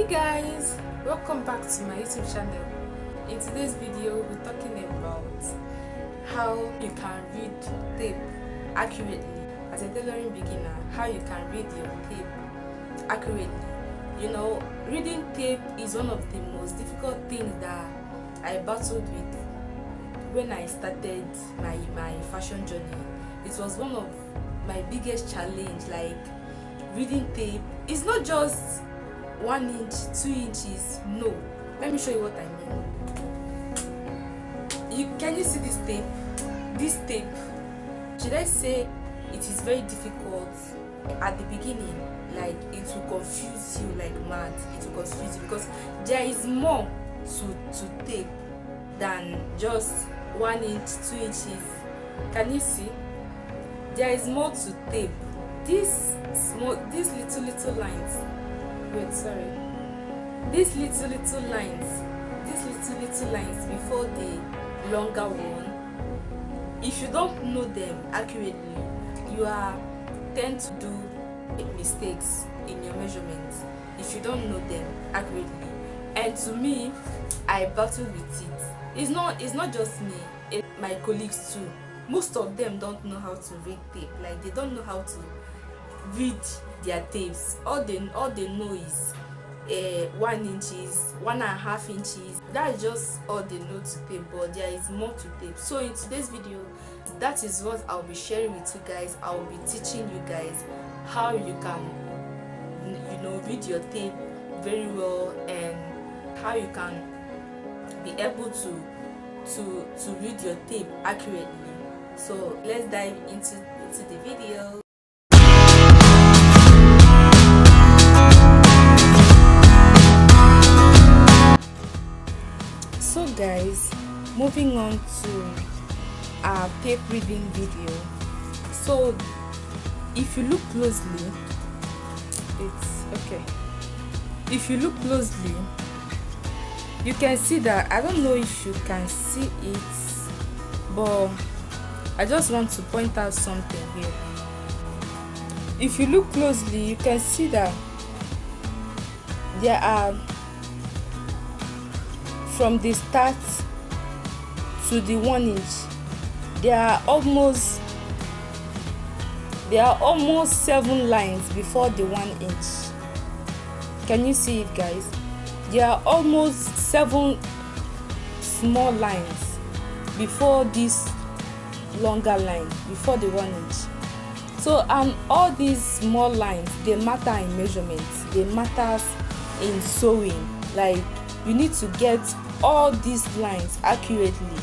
Hey guys, welcome back to my YouTube channel. In today's video we'll be talking about how you can read tape accurately. As a tailoring beginner, how you can read your tape accurately. You know, reading tape is one of the most difficult things that I battled with when I started my fashion journey. It was one of my biggest challenge. Like, reading tape is not just 1 inch, 2 inches. No, let me show you what I mean. Can you see this tape? This tape, should I say it is very difficult at the beginning? Like, it will confuse you like mad. It will confuse you because there is more to tape than just 1 inch, 2 inches. Can you see? There is more to tape. These little lines. Wait, sorry. These little lines before the longer one. If you don't know them accurately, you tend to do mistakes in your measurements if you don't know them accurately. And to me, I battle with it. It's not just me, it's my colleagues too. Most of them don't know how to read tape. Like, they don't know how to read their tapes. All they know is 1 inches, 1.5 inches. That's just all they know to tape, but there is more to tape. So in today's video, that is what I'll be sharing with you guys. I will be teaching you guys how you can, read your tape very well, and how you can be able to read your tape accurately. So let's dive into the video. So guys, moving on to our tape reading video. So if you look closely, if you look closely, you can see that, I don't know if you can see it, but I just want to point out something here. If you look closely, you can see that there are, from the start to the 1 inch, there are almost 7 lines before the 1 inch. Can you see it, guys? There are almost 7 small lines before this longer line, before the 1 inch. So, and all these small lines, they matter in measurements, they matter in sewing. Like, you need to get all these lines accurately,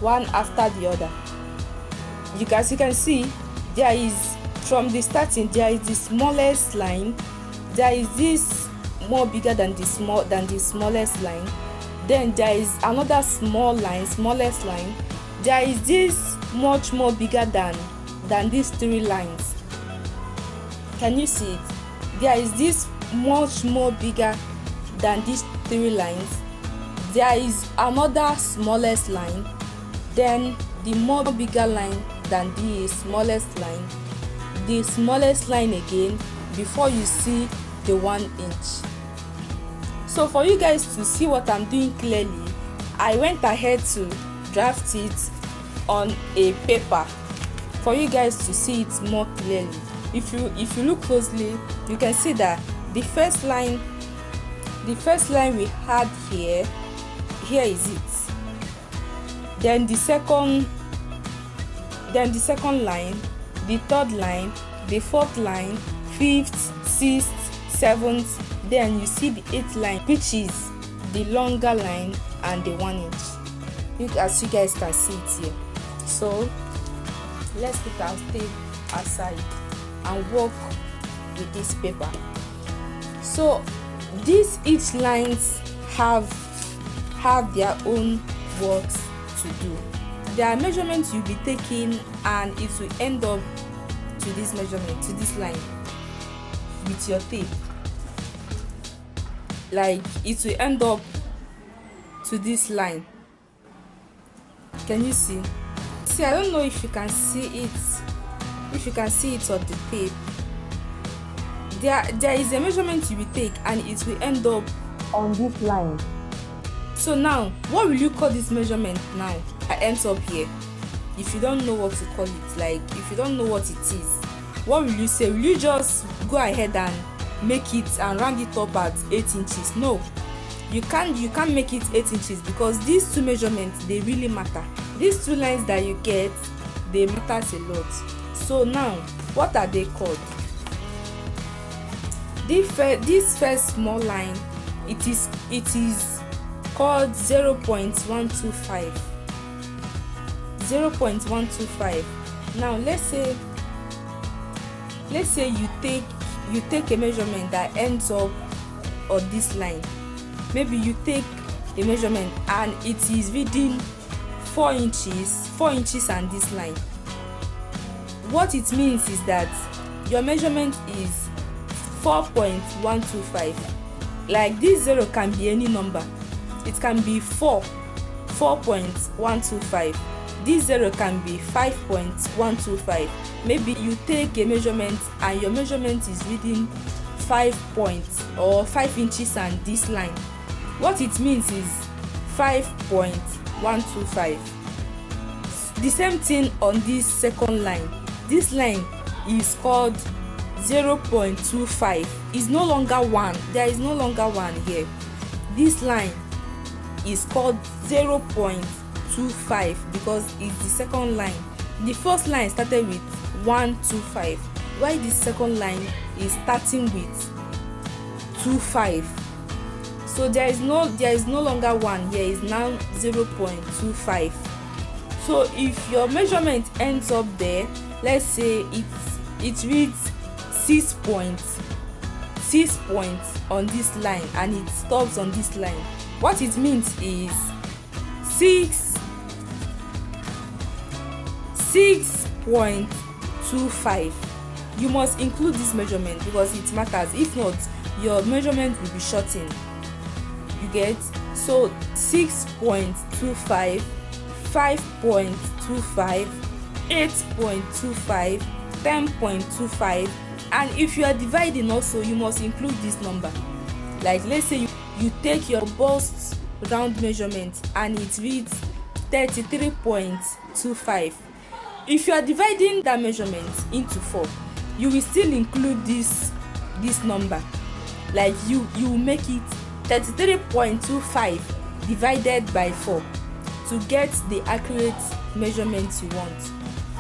one after the other. You can see there is, from the starting, there is the smallest line, there is this more bigger than the smallest line, then there is another smallest line, there is this much more bigger than these 3 lines. Can you see it? There is this much more bigger than these 3 lines, there is another smallest line, then the more bigger line than the smallest line again, before you see the 1 inch. So for you guys to see what I'm doing clearly, I went ahead to draft it on a paper for you guys to see it more clearly. If you look closely, you can see that the first line we had here is it. Then the second line, the third line, the fourth line, 5th, 6th, 7th, then you see the 8th line, which is the longer line and the 1 inch. As you guys can see it here. So let's put our tape aside and work with this paper. So each lines have their own works to do. There are measurements you'll be taking, and it will end up to this measurement, to this line with your tape. Like, it will end up to this line. Can you see? See, I don't know if you can see it, on the tape, there is a measurement you will take and it will end up on this line. So now what will you call this measurement now that ends up here? If you don't know what to call it, like if you don't know what it is, what will you say? Will you just go ahead and make it and round it up at 8 inches? No, you can't make it 8 inches, because these two measurements, they really matter. These two lines that you get, they matter a lot. So now what are they called? This first small line, it is called 0.125. 0.125. Now let's say you take a measurement that ends up on this line. Maybe you take a measurement and it is within 4 inches and this line. What it means is that your measurement is 4.125. Like this 0 can be any number. It can be 4.125. This 0 can be 5.125. Maybe you take a measurement and your measurement is within 5 inches and this line. What it means is 5.125. The same thing on this second line. This line is called 0.25. Is no longer 1. There is no longer 1 here. This line is called 0.25 because it's the second line. The first line started with 125, while the second line is starting with 25. So there is no longer 1 here, it's now 0.25. So if your measurement ends up there, let's say it reads 6 points on this line and it stops on this line, what it means is 6.25. You must include this measurement because it matters. If not, your measurement will be shortened. You get? So 6.25, 5.25, 8.25, 10.25, and if you are dividing also, you must include this number. Like let's say you take your bust round measurement and it reads 33.25. If you are dividing that measurement into 4, you will still include this number. Like you will make it 33.25 divided by 4 to get the accurate measurement you want.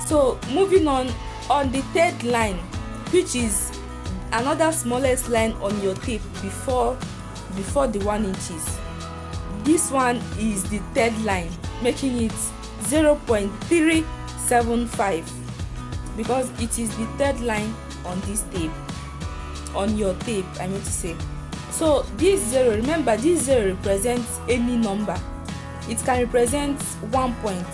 So moving on the third line, which is another smallest line on your tape before the 1 inches. This one is the third line, making it 0.375 because it is the third line on this tape, on your tape, I mean to say. So this 0, remember this 0 represents any number. It can represent 1 point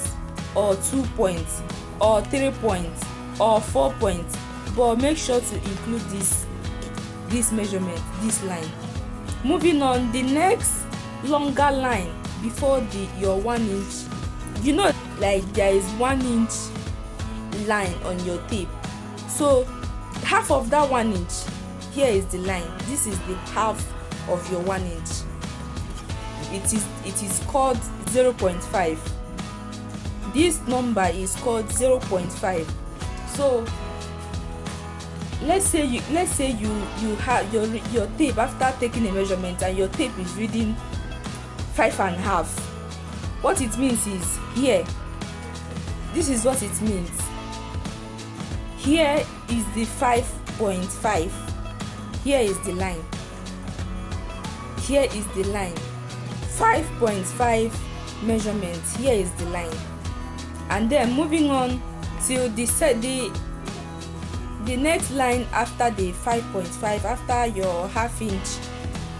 or 2 points or 3 points or 4 points, but make sure to include this measurement, this line. Moving on, the next longer line before your 1 inch, you know, like there is 1 inch line on your tape. So half of that 1 inch, here is the line. This is the half of your 1 inch. It is called 0.5. This number is called 0.5. So let's say you have your tape after taking a measurement and your tape is reading 5.5. What it means is here, this is what it means. Here is the 5.5. Here is the line. Here is the line. 5.5 measurement. Here is the line. And then moving on till the next line after the 5.5, after your half inch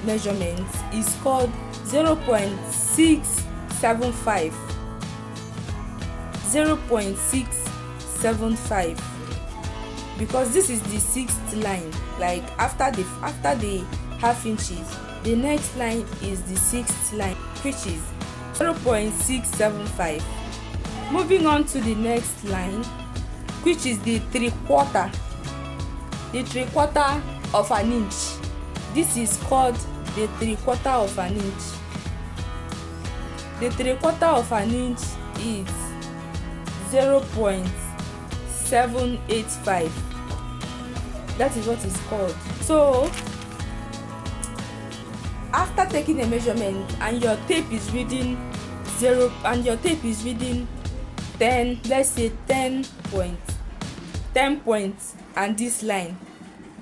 measurement, is called 0.675. 0.675 because this is the sixth line. Like after the half inches, the next line is the sixth line, which is 0.675. Moving on to the next line, which is the 3/4. The 3/4 of an inch. This is called the 3/4 of an inch. The 3/4 of an inch is 0.785. That is what it's called. So after taking a measurement and your tape is reading 10, let's say 10 points and this line,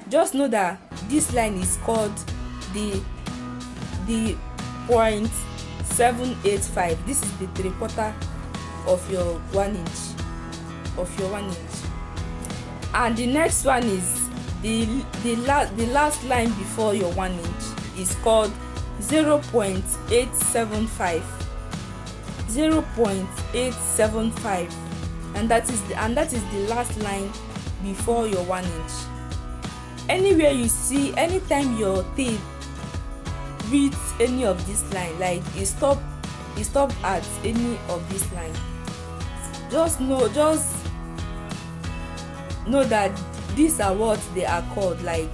just know that this line is called the 0.785. This is the 3/4 of your 1 inch, and the next one is the last line before your 1 inch is called 0.875. And that is the last line before your 1 inch. Anywhere you see, anytime your tape reads any of this line, like it stop at any of this line, just know that these are what they are called, like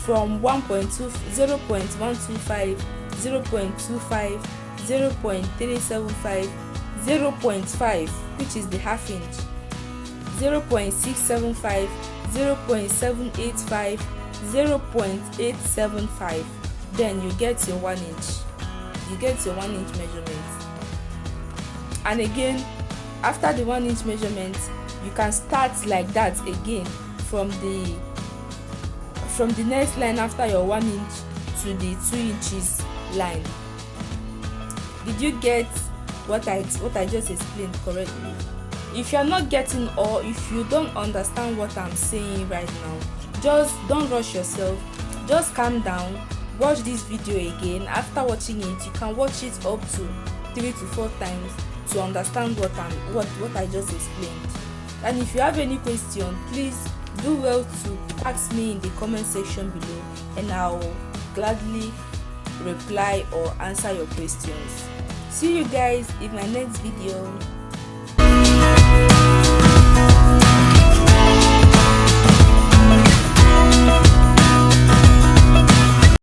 from 0.125, 0.25, 0.375, 0.5, which is the half inch, 0.675, 0.785, 0.875. Then you get your 1 inch. You get your 1 inch measurement. And again, after the 1 inch measurement, you can start like that again from the next line after your 1 inch to the 2 inches line. Did you get what I just explained correctly? If you are not getting, or if you don't understand what I'm saying right now, just don't rush yourself. Just calm down. Watch this video again. After watching it, you can watch it up to 3 to 4 times to understand what I just explained. And if you have any question, please do well to ask me in the comment section below, and I'll gladly reply or answer your questions. See you guys in my next video.